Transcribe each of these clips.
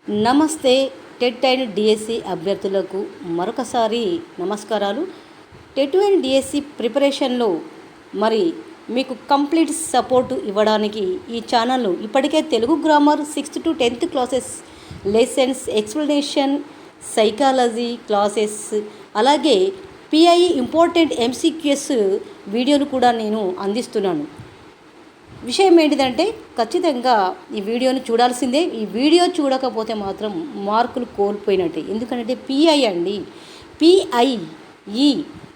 నమస్తే. TET and DSC అభ్యర్థులకు మరొకసారి నమస్కారాలు. టెట్ అండ్ డిఎస్సి ప్రిపరేషన్లో మరి మీకు కంప్లీట్ సపోర్ట్ ఇవ్వడానికి ఈ ఛానల్ను ఇప్పటికే Telugu grammar 6th to 10th classes lessons, explanation, psychology classes, అలాగే పిఐఈ ఇంపార్టెంట్ ఎంసీక్యూఎస్ వీడియోలు కూడా నేను అందిస్తున్నాను. విషయం ఏంటిదంటే ఖచ్చితంగా ఈ వీడియోని చూడాల్సిందే. ఈ వీడియో చూడకపోతే మాత్రం మార్కులు కోల్పోయినట్టే. ఎందుకంటే పిఐఈ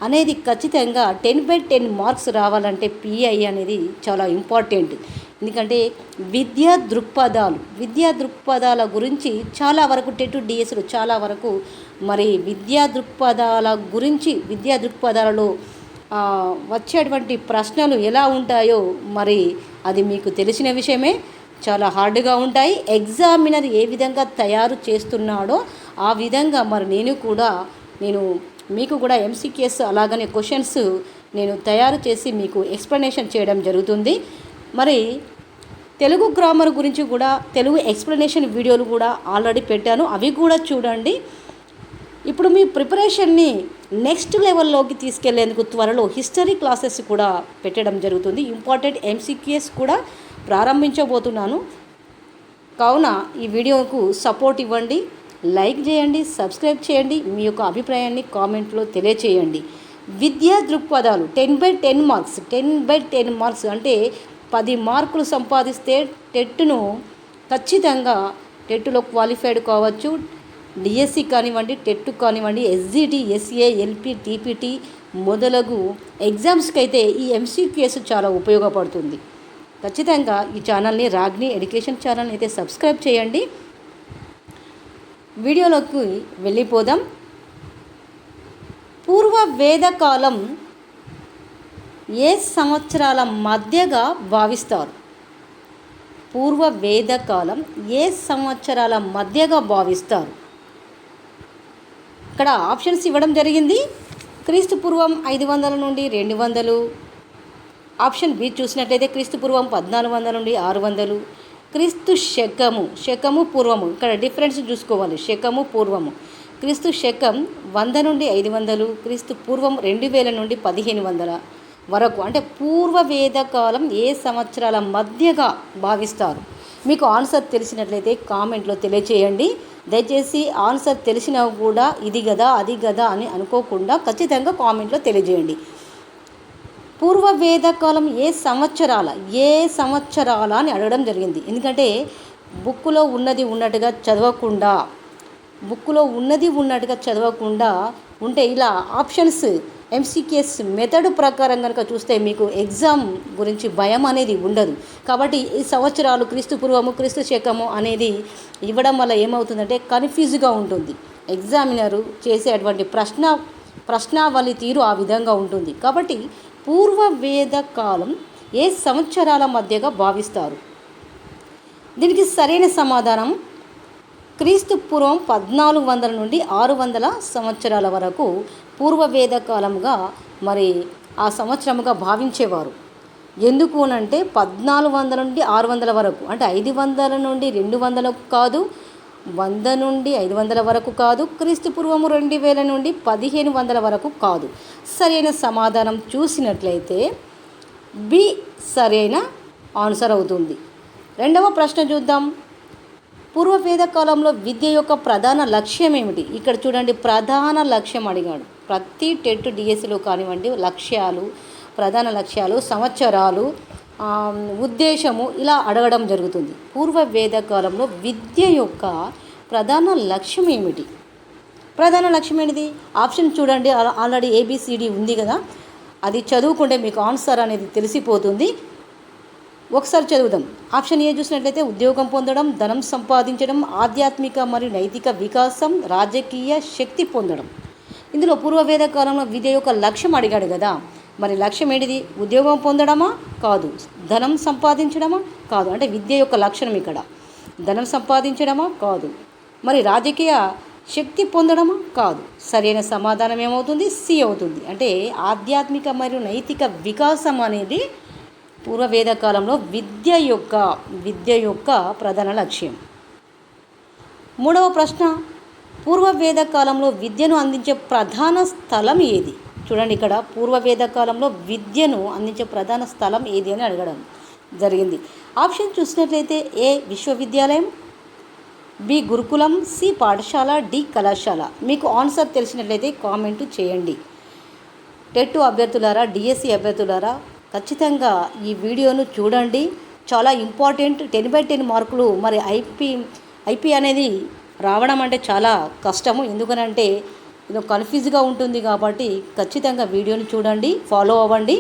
అనేది ఖచ్చితంగా 10/10 మార్క్స్ రావాలంటే పిఐ అనేది చాలా ఇంపార్టెంట్. ఎందుకంటే విద్యా దృక్పథాల గురించి చాలా వరకు టెట్ డిఎస్లు చాలా వరకు మరి విద్యా దృక్పథాలలో వచ్చేటువంటి ప్రశ్నలు ఎలా ఉంటాయో మరి అది మీకు తెలిసిన విషయమే. చాలా హార్డ్గా ఉంటాయి. ఎగ్జామినర్ ఏ విధంగా తయారు చేస్తున్నాడో ఆ విధంగా మరి నేను మీకు కూడా ఎంసీక్యూఎస్ అలాగనే క్వశ్చన్స్ నేను తయారు చేసి మీకు ఎక్స్ప్లెనేషన్ చేయడం జరుగుతుంది. మరి తెలుగు గ్రామర్ గురించి కూడా తెలుగు ఎక్స్ప్లెనేషన్ వీడియోలు కూడా ఆల్రెడీ పెట్టాను, అవి కూడా చూడండి. ఇప్పుడు మీ ప్రిపరేషన్ని నెక్స్ట్ లెవెల్లోకి తీసుకెళ్లేందుకు త్వరలో హిస్టరీ క్లాసెస్ కూడా పెట్టడం జరుగుతుంది. ఇంపార్టెంట్ ఎంసీక్యూఎస్ కూడా ప్రారంభించబోతున్నాను. కావున ఈ వీడియోకు సపోర్ట్ ఇవ్వండి, లైక్ చేయండి, సబ్స్క్రైబ్ చేయండి, మీ యొక్క అభిప్రాయాన్ని కామెంట్లో తెలియచేయండి. విద్యా దృక్పథాలు 10/10 మార్క్స్ అంటే 10 మార్కులు సంపాదిస్తే ఖచ్చితంగా టెట్లో క్వాలిఫైడ్ కావచ్చు. డిఎస్సి కానివ్వండి, టెట్ కానివ్వండి, ఎస్జిటి, ఎస్ఏ, ఎల్పి, టీపీటీ మొదలగు ఎగ్జామ్స్కి అయితే ఈ ఎంసీక్యూఎస్ చాలా ఉపయోగపడుతుంది. ఖచ్చితంగా ఈ ఛానల్ని రాగ్ని ఎడ్యుకేషన్ ఛానల్ని అయితే సబ్స్క్రైబ్ చేయండి. వీడియోలోకి వెళ్ళిపోదాం. పూర్వ వేదకాలం ఏ సంవత్సరాల మధ్యగా భావిస్తారు? పూర్వ వేదకాలం ఏ సంవత్సరాల మధ్యగా భావిస్తారు? ఇక్కడ ఆప్షన్స్ ఇవ్వడం జరిగింది. క్రీస్తు పూర్వం 500 నుండి 200. ఆప్షన్ బి చూసినట్లయితే క్రీస్తు పూర్వం 1400 నుండి 600. క్రీస్తు శకము పూర్వము, ఇక్కడ డిఫరెన్స్ చూసుకోవాలి. శకము పూర్వము, క్రీస్తు శకం 100 నుండి 500, క్రీస్తు పూర్వం 2000 నుండి 1500 వరకు. అంటే పూర్వ వేదకాలం ఏ సంవత్సరాల మధ్యగా భావిస్తారు? మీకు ఆన్సర్ తెలిసినట్లయితే కామెంట్లో తెలియచేయండి. దయచేసి ఆన్సర్ తెలిసినా కూడా ఇది కదా అది కదా అని అనుకోకుండా ఖచ్చితంగా కామెంట్లో తెలియజేయండి. పూర్వ వేదకాలం ఏ సంవత్సరాల అని అడగడం జరిగింది. ఎందుకంటే బుక్కులో ఉన్నది ఉన్నట్టుగా చదవకుండా ఉంటే ఇలా ఆప్షన్స్ ఎంసీక్యూఎస్ మెథడ్ ప్రకారం కనుక చూస్తే మీకు ఎగ్జామ్ గురించి భయం అనేది ఉండదు. కాబట్టి ఈ సంవత్సరాలు క్రీస్తు పూర్వము, క్రీస్తు శకము అనేది ఇవ్వడం వల్ల ఏమవుతుందంటే కన్ఫ్యూజ్గా ఉంటుంది. ఎగ్జామినరు చేసేటువంటి ప్రశ్నావళి తీరు ఆ విధంగా ఉంటుంది. కాబట్టి పూర్వ వేద కాలం ఏ సంవత్సరాల మధ్యగా భావిస్తారు? దీనికి సరైన సమాధానం క్రీస్తు పూర్వం 1400 నుండి 600 సంవత్సరాల వరకు పూర్వ వేద కాలంగా మరి ఆ సంవత్సరముగా భావించేవారు. ఎందుకు అనంటే 1400 నుండి 600 వరకు అంటే 500 నుండి 200 కాదు, 100 నుండి 500 వరకు కాదు, క్రీస్తు పూర్వము 2000 నుండి 1500 వరకు కాదు. సరైన సమాధానం చూసినట్లయితే బి సరైన ఆన్సర్ అవుతుంది. రెండవ ప్రశ్న చూద్దాం. పూర్వ వేద కాలంలో విద్య యొక్క ప్రధాన లక్ష్యం ఏమిటి? ఇక్కడ చూడండి, ప్రధాన లక్ష్యం అడిగాడు. ప్రతి టెట్ డిఎస్సిలో కానివ్వండి ప్రధాన లక్ష్యాలు, సంవత్సరాలు, ఉద్దేశము ఇలా అడగడం జరుగుతుంది. పూర్వ వేద కాలంలో విద్య యొక్క ప్రధాన లక్ష్యం ఏమిటి? ప్రధాన లక్ష్యం ఏంటిది? ఆప్షన్ చూడండి, ఆల్రెడీ ఏబిసిడి ఉంది కదా, అది చదువుకుంటే మీకు ఆన్సర్ అనేది తెలిసిపోతుంది. ఒకసారి చదువుదాం. ఆప్షన్ ఏ చూసినట్లయితే ఉద్యోగం పొందడం, ధనం సంపాదించడం, ఆధ్యాత్మిక మరియు నైతిక వికాసం, రాజకీయ శక్తి పొందడం. ఇందులో పూర్వవేద కాలంలో విద్య యొక్క లక్ష్యం అడిగాడు కదా, మరి లక్ష్యం ఏంటిది? ఉద్యోగం పొందడమా? కాదు. ధనం సంపాదించడమా? కాదు. అంటే విద్య యొక్క లక్షణం ఇక్కడ ధనం సంపాదించడమా? కాదు. మరి రాజకీయ శక్తి పొందడమా? కాదు. సరైన సమాధానం ఏమవుతుంది? సి అవుతుంది. అంటే ఆధ్యాత్మిక మరియు నైతిక వికాసం అనేది పూర్వవేద కాలంలో విద్య యొక్క ప్రధాన లక్ష్యం. మూడవ ప్రశ్న, పూర్వవేద కాలంలో విద్యను అందించే ప్రధాన స్థలం ఏది? చూడండి, ఇక్కడ పూర్వవేద కాలంలో విద్యను అందించే ప్రధాన స్థలం ఏది అని అడగడం జరిగింది. ఆప్షన్ చూసినట్లయితే ఏ విశ్వవిద్యాలయం, బి గురుకులం, సి పాఠశాల, డి కళాశాల. మీకు ఆన్సర్ తెలిసినట్లయితే కామెంట్ చేయండి. టెట్ అభ్యర్థులారా, డిఎస్సి అభ్యర్థులారా, ఖచ్చితంగా ఈ వీడియోను చూడండి. చాలా ఇంపార్టెంట్. 10/10 మార్కులు. మరి ఐపీ అనేది రావడం అంటే చాలా కష్టము. ఎందుకనంటే ఇది కన్ఫ్యూజ్గా ఉంటుంది కాబట్టి ఖచ్చితంగా వీడియోని చూడండి, ఫాలో అవ్వండి.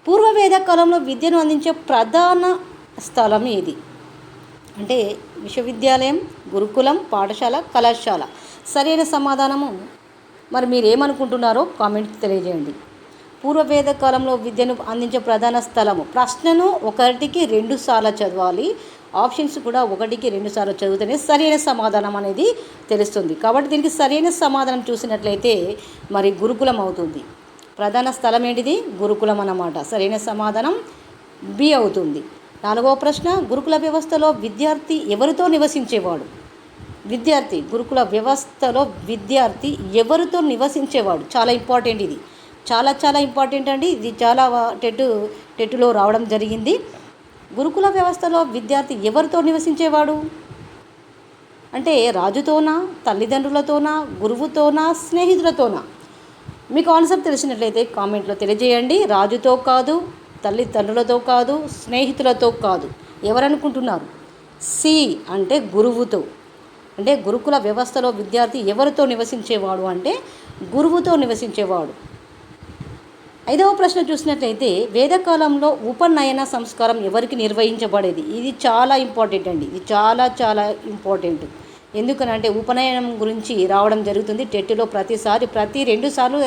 పూర్వవేద కాలంలో విద్యను అందించే ప్రధాన స్థలం ఏది? అంటే విశ్వవిద్యాలయం, గురుకులం, పాఠశాల, కళాశాల. సరైన సమాధానము మరి మీరు ఏమనుకుంటున్నారో కామెంట్ తెలియజేయండి. పూర్వవేద కాలంలో విద్యను అందించే ప్రధాన స్థలము. ప్రశ్నను 1కి 2 సార్లు చదవాలి. ఆప్షన్స్ కూడా 1కి 2 సార్లు చదివితేనే సరైన సమాధానం అనేది తెలుస్తుంది. కాబట్టి దీనికి సరైన సమాధానం చూసినట్లయితే మరి గురుకులం అవుతుంది. ప్రధాన స్థలం ఏంటిది? గురుకులం అన్నమాట. సరైన సమాధానం బి అవుతుంది. 4వ ప్రశ్న, గురుకుల వ్యవస్థలో విద్యార్థి ఎవరితో నివసించేవాడు? విద్యార్థి గురుకుల వ్యవస్థలో విద్యార్థి ఎవరితో నివసించేవాడు? చాలా ఇంపార్టెంట్ ఇది. చాలా ఇంపార్టెంట్ అండి. ఇది చాలా టెట్టులో రావడం జరిగింది. గురుకుల వ్యవస్థలో విద్యార్థి ఎవరితో నివసించేవాడు అంటే రాజుతోనా, తల్లిదండ్రులతోనా, గురువుతోనా, స్నేహితులతోనా? మీకు ఆన్సర్ తెలిసినట్లయితే కామెంట్లో తెలియజేయండి. రాజుతో కాదు, తల్లిదండ్రులతో కాదు, స్నేహితులతో కాదు. ఎవరనుకుంటున్నారు? సి అంటే గురువుతో. అంటే గురుకుల వ్యవస్థలో విద్యార్థి ఎవరితో నివసించేవాడు అంటే గురువుతో నివసించేవాడు. 5వ ప్రశ్న చూసినట్లయితే వేదకాలంలో ఉపనయన సంస్కారం ఎవరికి నిర్వహించబడేది? ఇది చాలా ఇంపార్టెంట్ అండి. ఇది చాలా ఇంపార్టెంట్. ఎందుకనంటే ఉపనయనం గురించి రావడం జరుగుతుంది టెట్టులో ప్రతి 2 సార్లు,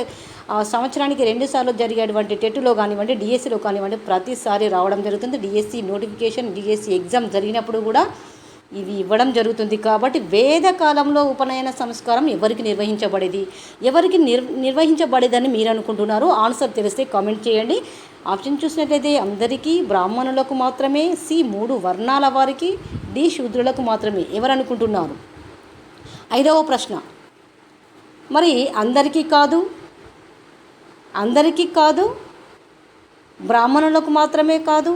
సంవత్సరానికి 2 సార్లు జరిగేటువంటి టెట్టులో కానివ్వండి, డిఎస్సిలో కానివ్వండి, ప్రతిసారి రావడం జరుగుతుంది. డిఎస్సి నోటిఫికేషన్, డిఎస్సి ఎగ్జామ్ జరిగినప్పుడు కూడా ఇవి ఇవ్వడం జరుగుతుంది. కాబట్టి వేదకాలంలో ఉపనయన సంస్కారం ఎవరికి నిర్వహించబడేది? ఎవరికి నిర్వహించబడేదని మీరు అనుకుంటున్నారు? ఆన్సర్ తెలిస్తే కామెంట్ చేయండి. ఆప్షన్ చూసినట్లయితే అందరికీ, బ్రాహ్మణులకు మాత్రమే, సి 3 వర్ణాల వారికి, డి శూద్రులకు మాత్రమే. ఎవరు అనుకుంటున్నారు? 5వ ప్రశ్న, మరి అందరికీ కాదు, బ్రాహ్మణులకు మాత్రమే కాదు,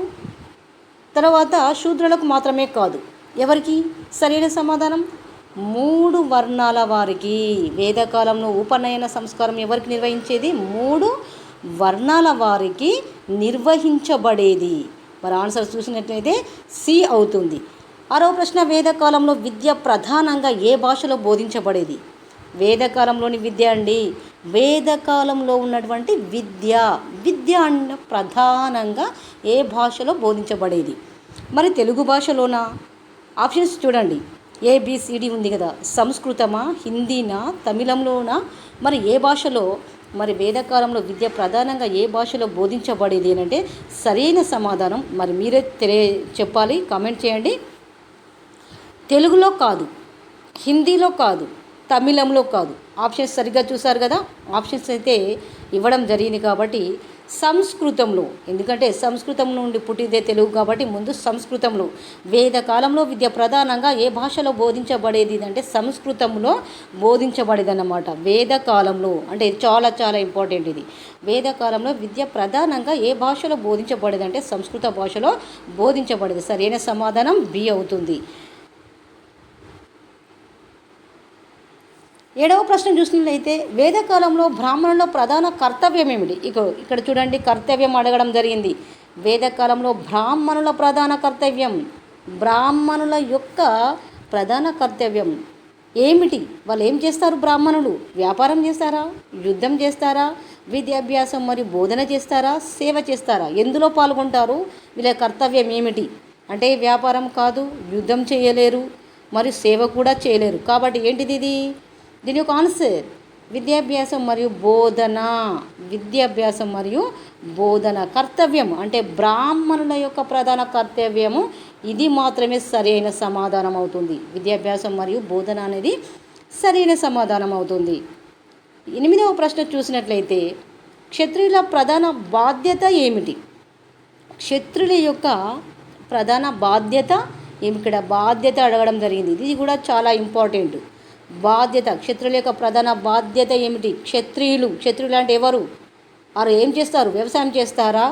తర్వాత శూద్రులకు మాత్రమే కాదు. ఎవరికి? సరైన సమాధానం 3 వర్ణాల వారికి. వేదకాలంలో ఉపనయన సంస్కారం ఎవరికి నిర్వహించేది? 3 వర్ణాల వారికి నిర్వహించబడేది. మరి ఆన్సర్ చూసినట్లయితే సి అవుతుంది. 6వ ప్రశ్న, వేదకాలంలో విద్య ప్రధానంగా ఏ భాషలో బోధించబడేది? వేదకాలంలోని విద్య అండి. వేదకాలంలో ఉన్నటువంటి విద్య అన్న ప్రధానంగా ఏ భాషలో బోధించబడేది? మరి తెలుగు భాషలోనా? ఆప్షన్స్ చూడండి. ఏబిసిడి ఉంది కదా. సంస్కృతమా, హిందీనా, తమిళంలోనా? మరి ఏ భాషలో మరి వేదకాలంలో విద్య ప్రధానంగా ఏ భాషలో బోధించబడేది అని అంటే సరైన సమాధానం మరి మీరే చెప్పాలి. కామెంట్ చేయండి. తెలుగులో కాదు, హిందీలో కాదు, తమిళంలో కాదు. ఆప్షన్స్ సరిగ్గా చూసారు కదా. ఆప్షన్స్ అయితే ఇవ్వడం జరిగింది కాబట్టి సంస్కృతంలో, ఎందుకంటే సంస్కృతం నుండి పుట్టిదే తెలుగు కాబట్టి ముందు సంస్కృతంలో. వేదకాలంలో విద్య ప్రధానంగా ఏ భాషలో బోధించబడేది అంటే సంస్కృతంలో బోధించబడేది అన్నమాట. వేదకాలంలో అంటే చాలా ఇంపార్టెంట్ ఇది. వేదకాలంలో విద్య ప్రధానంగా ఏ భాషలో బోధించబడేది అంటే సంస్కృత భాషలో బోధించబడేది. సరైన సమాధానం బి అవుతుంది. 7వ ప్రశ్న చూసినట్లయితే వేదకాలంలో బ్రాహ్మణుల ప్రధాన కర్తవ్యం ఏమిటి? ఇక్కడ చూడండి, కర్తవ్యం అడగడం జరిగింది. వేదకాలంలో బ్రాహ్మణుల ప్రధాన కర్తవ్యం, బ్రాహ్మణుల యొక్క ప్రధాన కర్తవ్యం ఏమిటి? వాళ్ళు ఏం చేస్తారు? బ్రాహ్మణులు వ్యాపారం చేస్తారా, యుద్ధం చేస్తారా, విద్యాభ్యాసం మరియు బోధన చేస్తారా, సేవ చేస్తారా? ఎందులో పాల్గొంటారు? వీళ్ళ కర్తవ్యం ఏమిటి అంటే వ్యాపారం కాదు, యుద్ధం చేయలేరు, మరియు సేవ కూడా చేయలేరు. కాబట్టి ఏంటిది ఇది? దీని యొక్క ఆన్సర్ విద్యాభ్యాసం మరియు బోధన కర్తవ్యం అంటే బ్రాహ్మణుల యొక్క ప్రధాన కర్తవ్యము. ఇది మాత్రమే సరైన సమాధానం అవుతుంది. విద్యాభ్యాసం మరియు బోధన అనేది సరైన సమాధానం అవుతుంది. 8వ ప్రశ్న చూసినట్లయితే క్షత్రియుల ప్రధాన బాధ్యత ఏమిటి? క్షత్రుల యొక్క ప్రధాన బాధ్యత ఇక్కడ బాధ్యత అడగడం జరిగింది. ఇది కూడా చాలా ఇంపార్టెంట్. బాధ్యత, క్షత్రియుల యొక్క ప్రధాన బాధ్యత ఏమిటి? క్షత్రియులు అంటే ఎవరు? వారు ఏం చేస్తారు? వ్యవసాయం చేస్తారా?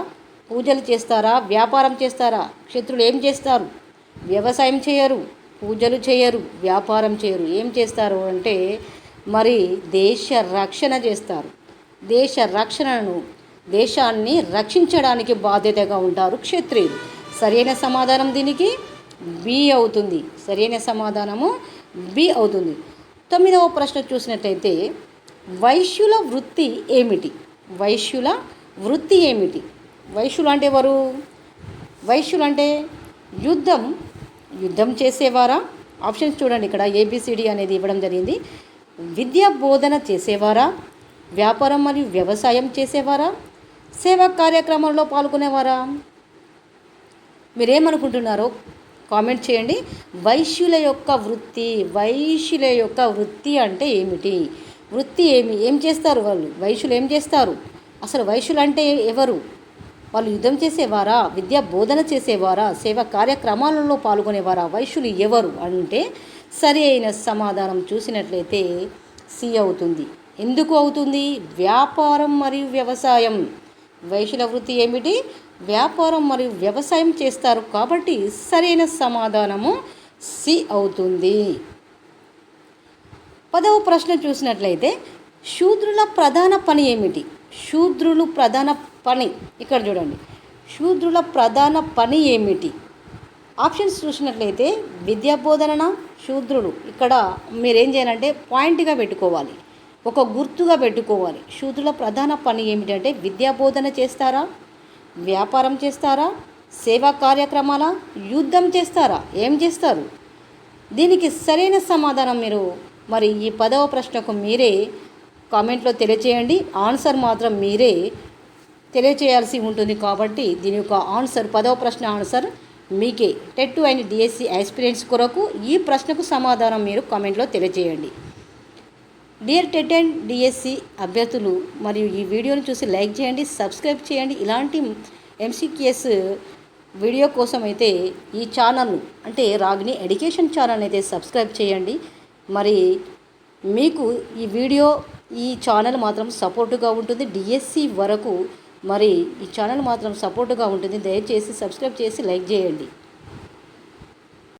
పూజలు చేస్తారా? వ్యాపారం చేస్తారా? క్షత్రులు ఏం చేస్తారు? వ్యవసాయం చేయరు, పూజలు చేయరు, వ్యాపారం చేయరు. ఏం చేస్తారు అంటే మరి దేశ రక్షణ చేస్తారు. దేశాన్ని రక్షించడానికి బాధ్యతగా ఉంటారు క్షత్రియులు. సరైన సమాధానం దీనికి బి అవుతుంది. సరైన సమాధానము బి అవుతుంది. 9వ ప్రశ్న చూసినట్లయితే వైశ్యుల వృత్తి ఏమిటి? వైశ్యులు అంటే ఎవరు? వైశ్యులు అంటే యుద్ధం చేసేవారా? ఆప్షన్స్ చూడండి, ఇక్కడ ఏబిసిడి అనేది ఇవ్వడం జరిగింది. విద్యా బోధన చేసేవారా? వ్యాపారం మరియు వ్యవసాయం చేసేవారా? సేవా కార్యక్రమాల్లో పాల్గొనేవారా? మీరేమనుకుంటున్నారో కామెంట్ చేయండి. వైశ్యుల యొక్క వృత్తి అంటే ఏమిటి? ఏం చేస్తారు వాళ్ళు? వైశ్యులు ఏం చేస్తారు? అసలు వైశ్యులు అంటే ఎవరు? వాళ్ళు యుద్ధం చేసేవారా? విద్యా బోధన చేసేవారా? సేవా కార్యక్రమాలలో పాల్గొనేవారా? వైశ్యులు ఎవరు అంటే సరి అయిన సమాధానం చూసినట్లయితే సి అవుతుంది. ఎందుకు అవుతుంది? వ్యాపారం మరియు వ్యవసాయం. వైశ్యుల వృత్తి ఏమిటి? వ్యాపారం మరియు వ్యవసాయం చేస్తారు కాబట్టి సరైన సమాధానము సి అవుతుంది. 10వ ప్రశ్న చూసినట్లయితే శూద్రుల ప్రధాన పని ఏమిటి? ఇక్కడ చూడండి, శూద్రుల ప్రధాన పని ఏమిటి? ఆప్షన్స్ చూసినట్లయితే విద్యాబోధన, శూద్రులు. ఇక్కడ మీరేం చేయాలంటే పాయింట్గా పెట్టుకోవాలి, ఒక గుర్తుగా పెట్టుకోవాలి. శూద్రుల ప్రధాన పని ఏమిటంటే విద్యాబోధన చేస్తారా? వ్యాపారం చేస్తారా? సేవా కార్యక్రమాల? యుద్ధం చేస్తారా? ఏం చేస్తారు? దీనికి సరైన సమాధానం మీరు మరి ఈ 10వ ప్రశ్నకు మీరే కామెంట్లో తెలియచేయండి. ఆన్సర్ మాత్రం మీరే తెలియచేయాల్సి ఉంటుంది కాబట్టి దీని యొక్క ఆన్సర్ 10వ ప్రశ్న ఆన్సర్ మీకే. టెట్ 2 అండ్ డిఎస్సి ఆస్పిరెంట్స్ కొరకు ఈ ప్రశ్నకు సమాధానం మీరు కామెంట్లో తెలియచేయండి. డియర్ టెట్ అండ్ డిఎస్సి అభ్యర్థులు మరియు ఈ వీడియోని చూసి లైక్ చేయండి, సబ్స్క్రైబ్ చేయండి. ఇలాంటి ఎంసీక్యూఎస్ వీడియో కోసం అయితే ఈ ఛానల్ను అంటే రాగిణి ఎడ్యుకేషన్ ఛానల్ అయితే సబ్స్క్రైబ్ చేయండి. మరి మీకు ఈ ఛానల్ మాత్రం సపోర్టుగా ఉంటుంది డిఎస్సి వరకు. మరి ఈ ఛానల్ మాత్రం సపోర్టుగా ఉంటుంది. దయచేసి సబ్స్క్రైబ్ చేసి లైక్ చేయండి.